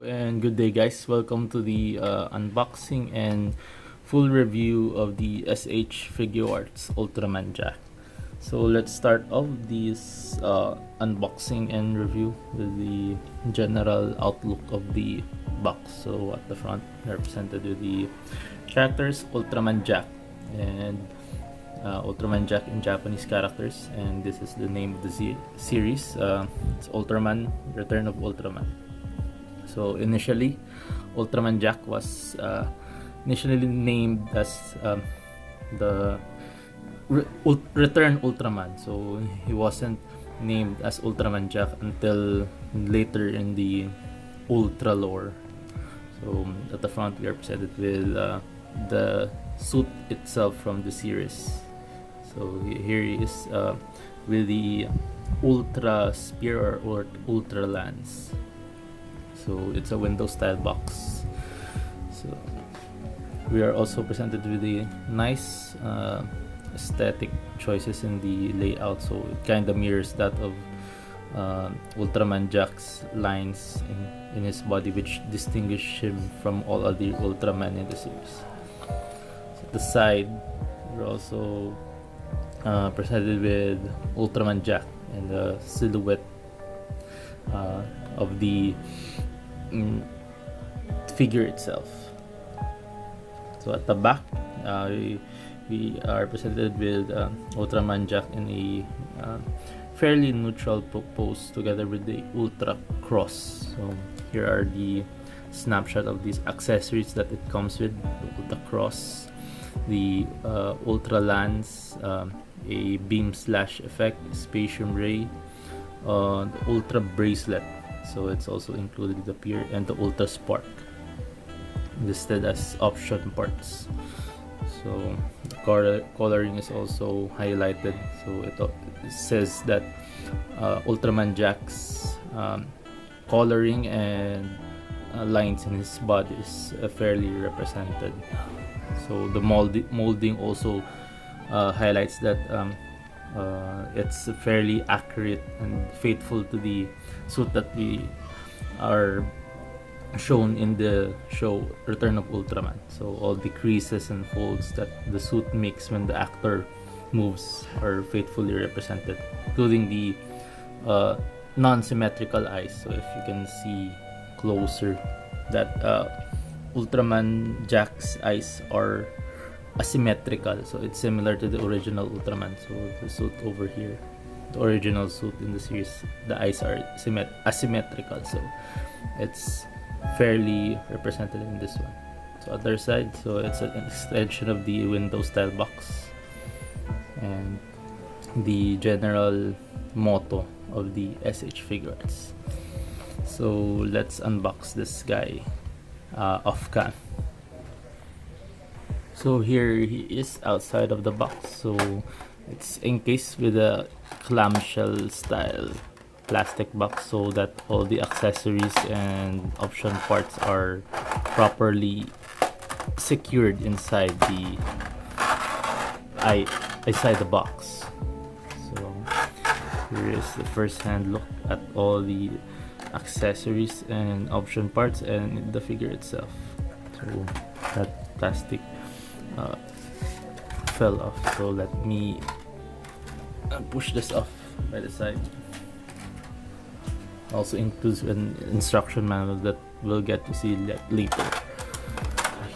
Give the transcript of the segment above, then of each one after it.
And good day, guys. Welcome to the unboxing and full review of the SH Figuarts Ultraman Jack. So let's start off this unboxing and review with the general outlook of the box. So at the front, represented with the characters Ultraman Jack and Ultraman Jack in Japanese characters, and this is the name of the series. It's Ultraman: Return of Ultraman. So initially, Ultraman Jack was initially named as the Return Ultraman. So he wasn't named as Ultraman Jack until later in the Ultra lore. So at the front, we are presented with the suit itself from the series. So here he is with the Ultra Spear or Ultra Lance. So it's a window style box. So we are also presented with the nice aesthetic choices in the layout, so it kind of mirrors that of Ultraman Jack's lines in his body, which distinguish him from all other Ultraman in the series. So at the side, we're also presented with Ultraman Jack and the silhouette of the figure itself. So at the back, we are presented with Ultraman Jack in a fairly neutral pose together with the Ultra Cross. So here are the snapshot of these accessories that it comes with: the Ultra Cross, the Ultra Lance, a beam slash effect, Spatium Ray, the Ultra Bracelet. So it's also included in the Pier, and the Ultra Spark listed as option parts. So the coloring is also highlighted, so it says that Ultraman Jack's coloring and lines in his body is fairly represented. So the molding also highlights that it's fairly accurate and faithful to the suit that we are shown in the show Return of Ultraman. So all the creases and folds that the suit makes when the actor moves are faithfully represented, including the non-symmetrical eyes. So if you can see closer, that Ultraman Jack's eyes are asymmetrical, so it's similar to the original Ultraman. So the suit over here, the original suit in the series, the eyes are asymmetrical, so it's fairly represented in this one. So other side, so it's an extension of the window style box and the general motto of the SH Figuarts. So let's unbox this guy off cam. So here he is outside of the box. So it's encased with a clamshell style plastic box, so that all the accessories and option parts are properly secured inside the box. So here is the first hand look at all the accessories and option parts and the figure itself. So that plastic fell off, so let me push this off by the side. Also includes an instruction manual that we'll get to see later.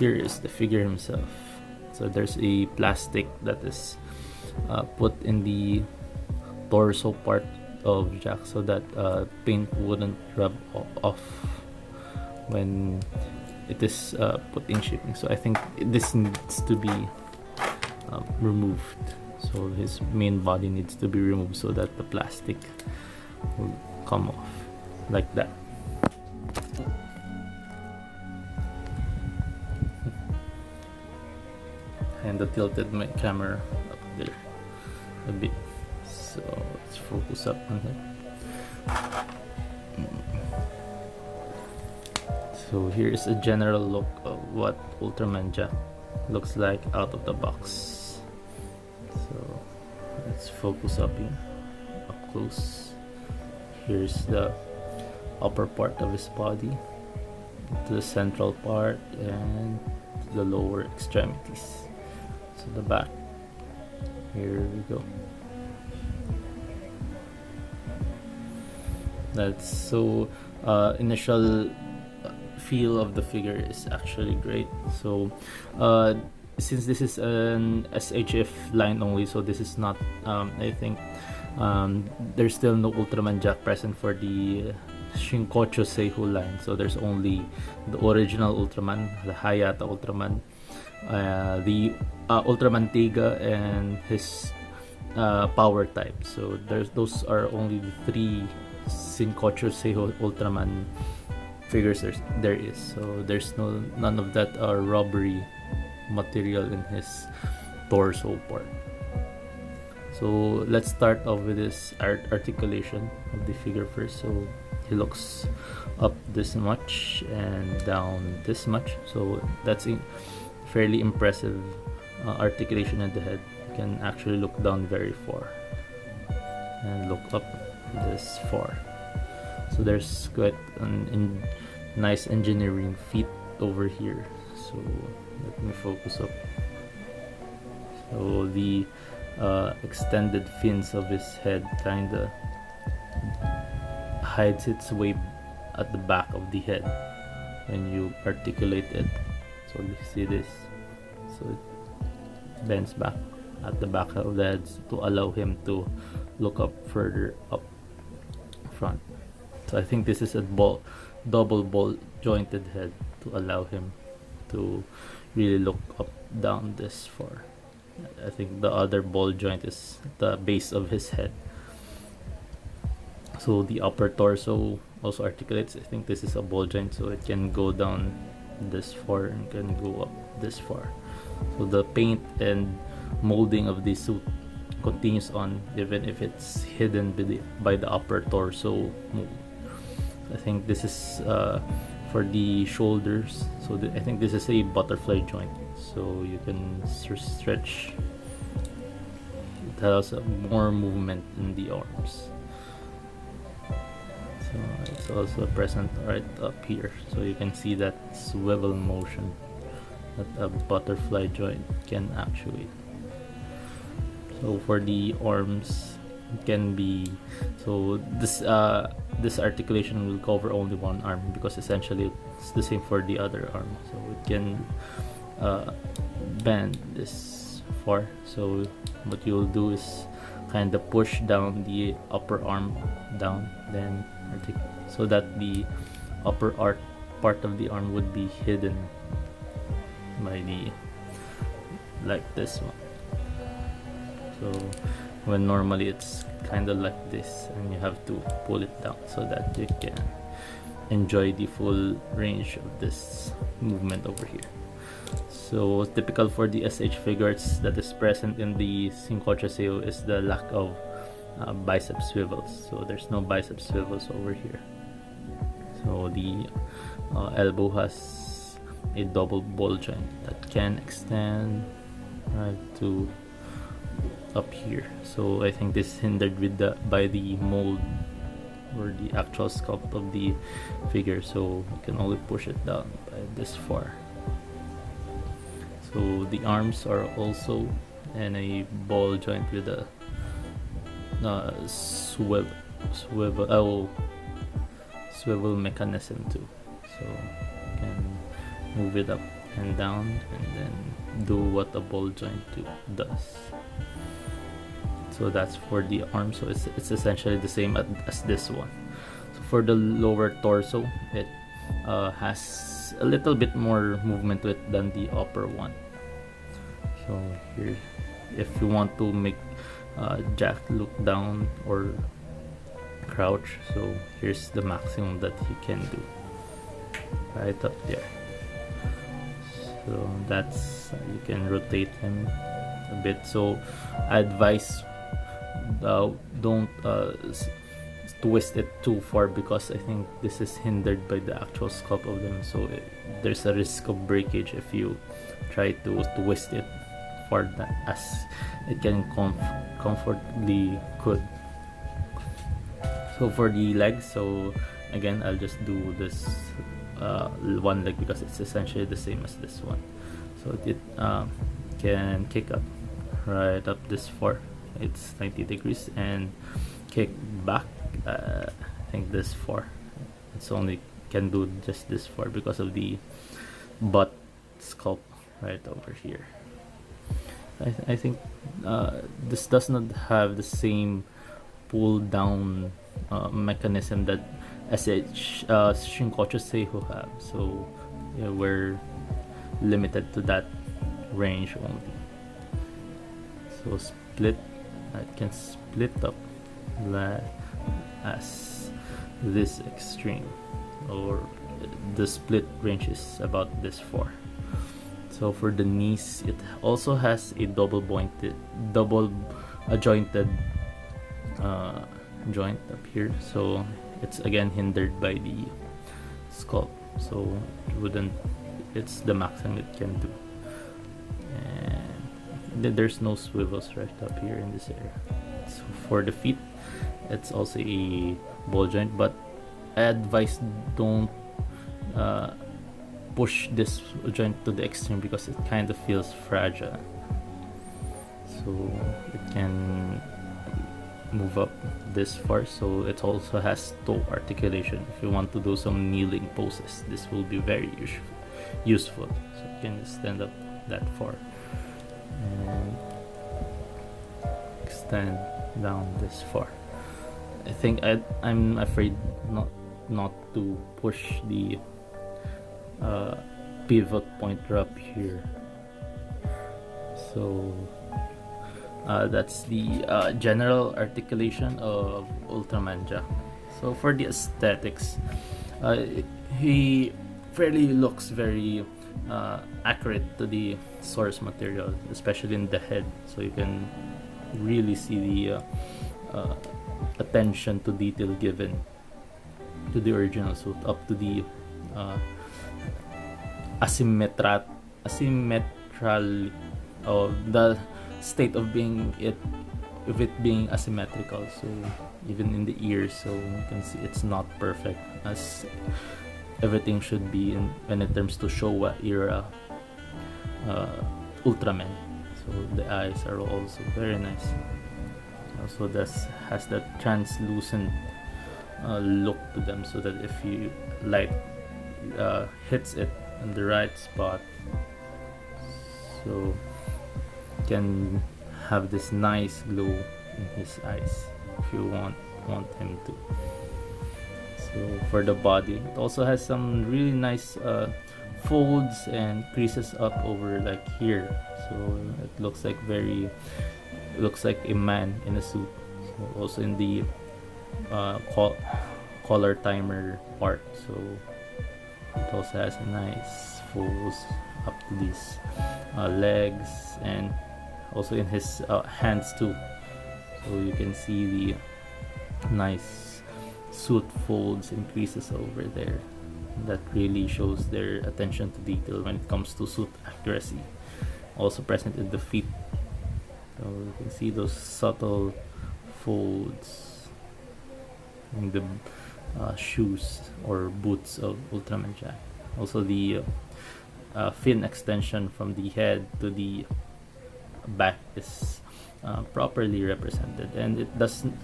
Here is the figure himself. So there's a plastic that is put in the torso part of Jack, so that paint wouldn't rub off when it is put in shipping. So I think this needs to be removed. So his main body needs to be removed so that the plastic will come off like that. And I tilted my camera up there a bit, so let's focus up on him. So here is a general look of what Ultraman Jack looks like out of the box. So let's focus up here, up close. Here's the upper part of his body, to the central part and to the lower extremities. So the back, here we go. That's so initial feel of the figure is actually great. So since this is an SHF line only, so this is not I think there's still no Ultraman Jack present for the Shinkocho Seihu line. So there's only the original Ultraman, the Hayata Ultraman, the Ultraman Tega, and his power type. So those are only the three Shinkocho Seiho Ultraman figures there is. So there's none of that rubbery material in his torso part. So let's start off with this articulation of the figure first. So he looks up this much and down this much. So that's a fairly impressive articulation at the head. You can actually look down very far and look up this far. So there's quite an nice engineering feat over here. So let me focus up. So the extended fins of his head kinda hides its way at the back of the head when you articulate it. So you see this, so it bends back at the back of the head to allow him to look up further up front. So I think this is a double ball jointed head to allow him to really look up down this far. I think the other ball joint is the base of his head. So the upper torso also articulates. I think this is a ball joint, so it can go down this far and can go up this far. So the paint and molding of the suit continues on even if it's hidden by the upper torso mold. I think this is for the shoulders. So I think this is a butterfly joint, so you can stretch. It has more movement in the arms. So it's also present right up here, so you can see that swivel motion that a butterfly joint can actuate. So for the arms, it can be, so this articulation will cover only one arm because essentially it's the same for the other arm. So it can bend this far. So what you'll do is kind of push down the upper arm down, then so that the upper part of the arm would be hidden by the, like this one. So when normally it's kind of like this, and you have to pull it down so that you can enjoy the full range of this movement over here. So typical for the SH Figuarts that is present in the Shinkocho Seiho is the lack of bicep swivels. So there's no bicep swivels over here. So the elbow has a double ball joint that can extend right to up here. So I think this is hindered by the mold or the actual sculpt of the figure, so you can only push it down by this far. So the arms are also in a ball joint with a swivel mechanism too. So you can move it up and down and then do what a ball joint does. So that's for the arm. So it's essentially the same as this one. So for the lower torso, it has a little bit more movement to it than the upper one. So here, if you want to make Jack look down or crouch, so here's the maximum that he can do, right up there. So that's, you can rotate him a bit. So I advise don't twist it too far, because I think this is hindered by the actual sculpt of them. So there's a risk of breakage if you try to twist it far as it can comfortably could. So for the legs, so again I'll just do this one leg because it's essentially the same as this one. So it can kick up right up this far. It's 90 degrees and kick back. I think this far. It's only can do just this far because of the butt sculpt right over here. I think this does not have the same pull down mechanism that SH Shinkocho Seiho have, so yeah, we're limited to that range only. So split, it can split up as this extreme, or the split range is about this far. So for the knees, it also has a double jointed joint up here, so it's again hindered by the sculpt, so it's the maximum it can do. And there's no swivels right up here in this area. So for the feet, it's also a ball joint, but I advise don't push this joint to the extreme because it kind of feels fragile, so it can move up this far. So it also has toe articulation. If you want to do some kneeling poses, this will be very useful. So you can stand up that far and extend down this far. I think I'm afraid not to push the pivot pointer up here. So that's the general articulation of Ultraman Jack. So for the aesthetics, he fairly looks very accurate to the source material, especially in the head. So you can really see the attention to detail given to the original suit, up to the asymmetral of the state of it being asymmetrical. So even in the ears, so you can see it's not perfect as everything should be when it comes to Showa era Ultraman. So the eyes are also very nice. Also this has that translucent look to them, so that if you light hits it in the right spot, so can have this nice glow in his eyes if you want him to. So for the body, it also has some really nice folds and creases up over like here, so it looks like a man in a suit. So also in the collar timer part, so it also has a nice folds up to these legs, and also in his hands too, so you can see the nice suit folds and creases over there. That really shows their attention to detail when it comes to suit accuracy. Also present in the feet, so you can see those subtle folds in the shoes or boots of Ultraman Jack. Also the fin extension from the head to the back is properly represented, and it doesn't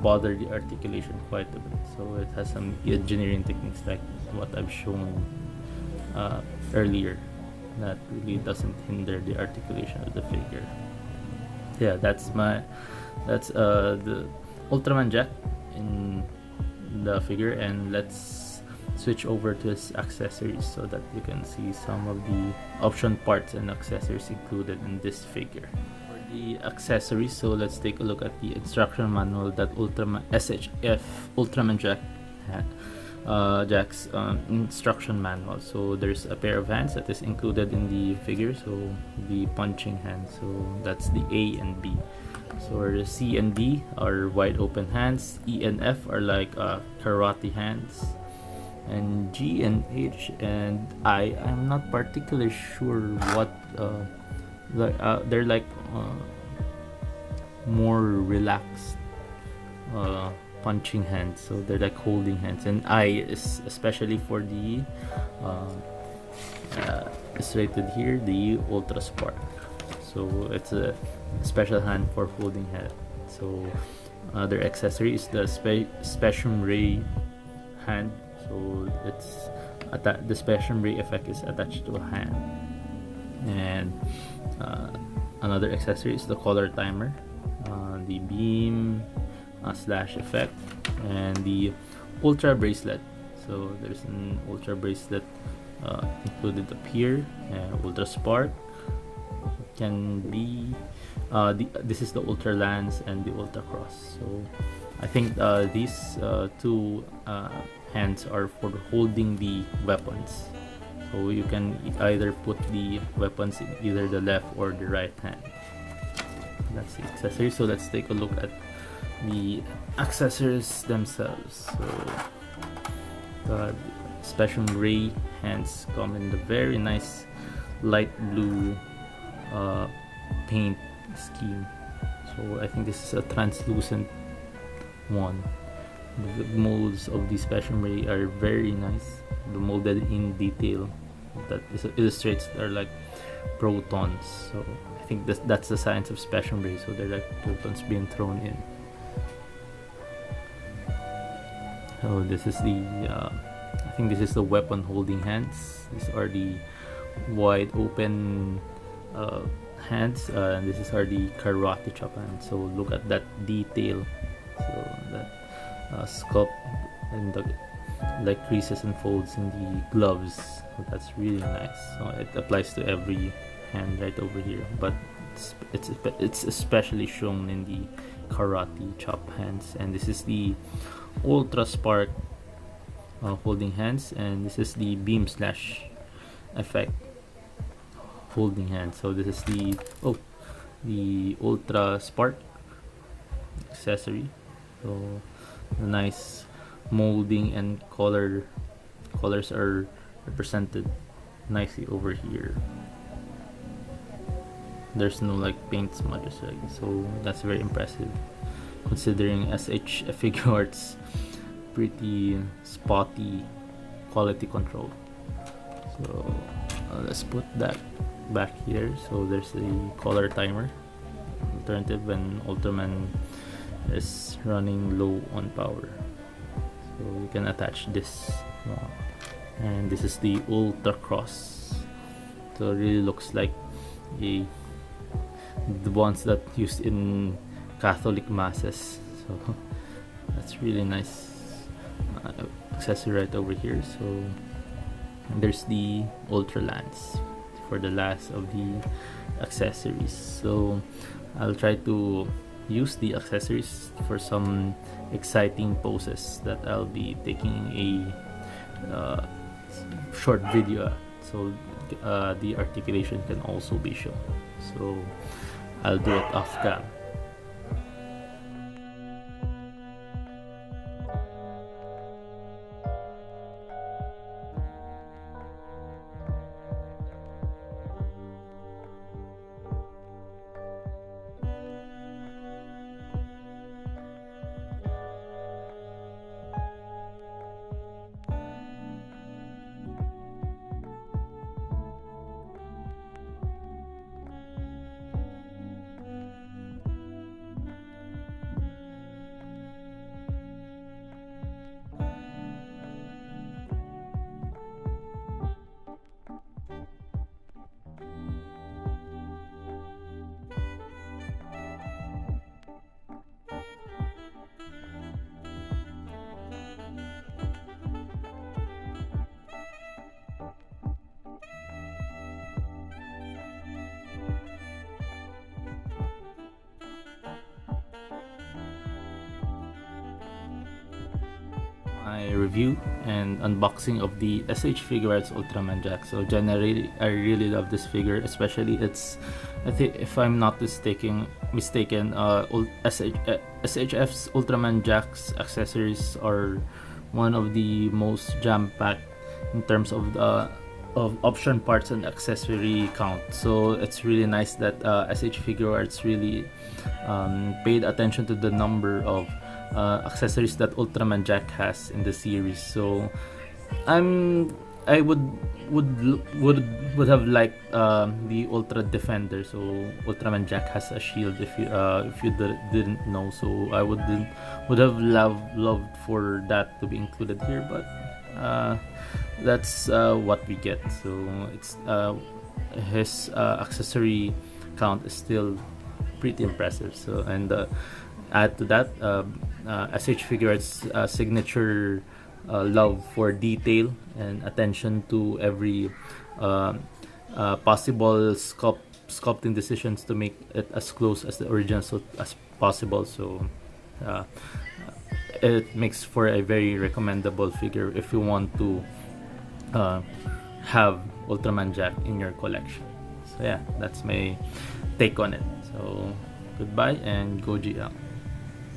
bother the articulation quite a bit. So it has some engineering techniques like what I've shown earlier that really doesn't hinder the articulation of the figure. Yeah, that's the Ultraman Jack in the figure, and let's switch over to his accessories so that you can see some of the option parts and accessories included in this figure. For the accessories, so let's take a look at the instruction manual that SHF Ultraman Jack had. Jack's instruction manual. So there's a pair of hands that is included in the figure, so the punching hand, so that's the A and B. So the C and D are wide open hands, E and F are like karate hands, and G and H and I'm not particularly sure what they're like more relaxed punching hands, so they're like holding hands, and I is especially for the it's rated here the Ultra Spark, so it's a special hand for holding hand. So other accessory is the Spectrum Ray hand, so it's the Spectrum Ray effect is attached to a hand. And another accessory is the color timer, the beam slash effect, and the ultra bracelet. So there's an ultra bracelet included up here, and ultra spark can be this is the ultra lance and the ultra cross. So I think these two hands are for holding the weapons, so you can either put the weapons in either the left or the right hand. That's the accessory. So let's take a look at the accessories themselves. So the Spectrum Ray hands come in the very nice light blue paint scheme. So I think this is a translucent one. The molds of the Spectrum Ray are very nice. The molded in detail that illustrates they're like protons. So I think that's the science of Spectrum Ray. So they're like protons being thrown in. So this is the I think this is the weapon holding hands. These are the wide open hands, and this is are the karate chop hands. So look at that detail. So that sculpt and the like creases and folds in the gloves. So that's really nice. So it applies to every hand right over here, but it's especially shown in the karate chop hands. And this is the Ultra Spark holding hands, and this is the beam slash effect holding hands. So this is the Ultra Spark accessory. So the nice molding and colors are represented nicely over here. There's no like paint smudges, right? So that's very impressive considering SH Figuarts pretty spotty quality control. So let's put that back here. So there's the color timer alternative when Ultraman is running low on power, so you can attach this. And this is the Ultra Cross, so it really looks like the ones that used in Catholic masses. So that's really nice accessory right over here. So there's the Ultra Lance for the last of the accessories. So I'll try to use the accessories for some exciting poses that I'll be taking a short video at. So the articulation can also be shown, so I'll do it off cam. My review and unboxing of the SH Figuarts Ultraman Jack. So generally I really love this figure, especially its, I think if I'm not mistaken, SHF's Ultraman Jack's accessories are one of the most jam-packed in terms of option parts and accessory count. So it's really nice that SH Figuarts really paid attention to the number of accessories that Ultraman Jack has in the series. So I would have liked the Ultra Defender. So Ultraman Jack has a shield, if you didn't know. So I would have loved for that to be included here, but that's what we get. So it's his accessory count is still pretty impressive. So, and add to that, SH Figuarts signature love for detail and attention to every possible sculpting decisions to make it as close as the original as possible. So it makes for a very recommendable figure if you want to have Ultraman Jack in your collection. So yeah, that's my take on it. So goodbye and Goji out.